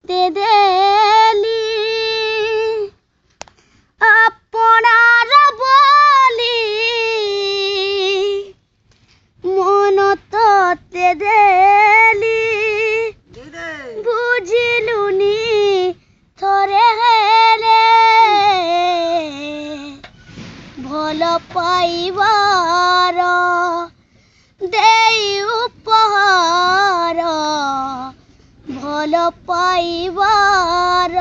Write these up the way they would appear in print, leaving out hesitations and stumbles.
তে দেলি আপনার বলি মন তে দেলি বুঝিলুনি থরে হেলে ভাল পাইবার দেই উপহার ভাল পাইবার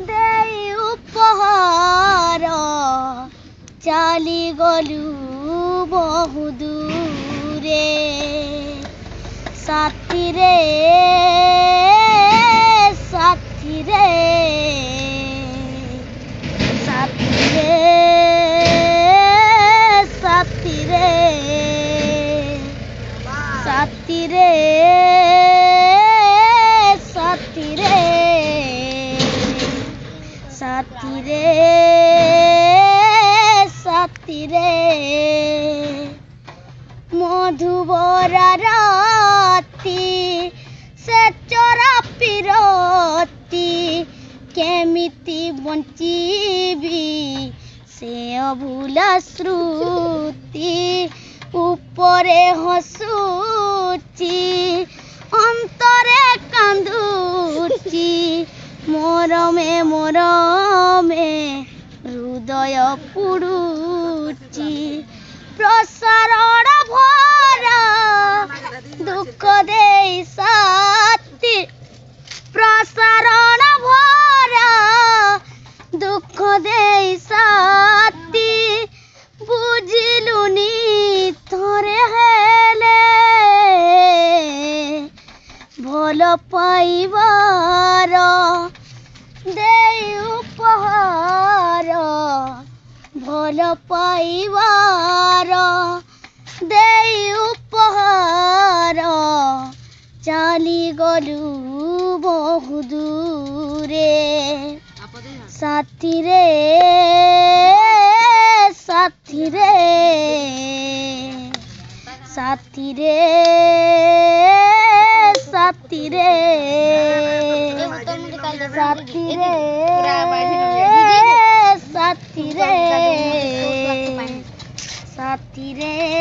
দেই উপহার চালি গলু বহু দূরে সাথী রে সাথী রে সাথী রে সাথী রে সাথী রে সাথী রে সাথী রে সাথী রে মধুবরা রাতি ସେ ଚରା ପିରତି କେମିତି ବଞ୍ଚିବି ସେ ଅଭୁଲା ସ୍ମୃତି ଉପରେ ହସୁଛି ଅନ୍ତରେ କାନ୍ଦୁଛି ମରମେ ମରମେ ହୃଦୟ ପୁଡ଼ୁଛି ପ୍ରସାରଣ ଭରା ଦୁଃଖ ଦେଇ ସାଥୀ ପ୍ରସାରଣ ଭରା ଦୁଃଖ ଦେଇ ସାଥୀ ବୁଝିଲୁନି ଥରେ ହେଲେ ଭଲ ପାଇବାର ଦେଇ ଉପହାର ଭଲ ପାଇବାର ଦେଇ ଉପହାର ଚାଲି ଗଲୁ ବହୁ ଦୂରେ ସାଥୀ ରେ ସାଥୀ ରେ ସାଥୀ ରେ ସାଥୀ ରେ ସାଥୀ ରେ ସାଥୀ ରେ ସାଥୀ ରେ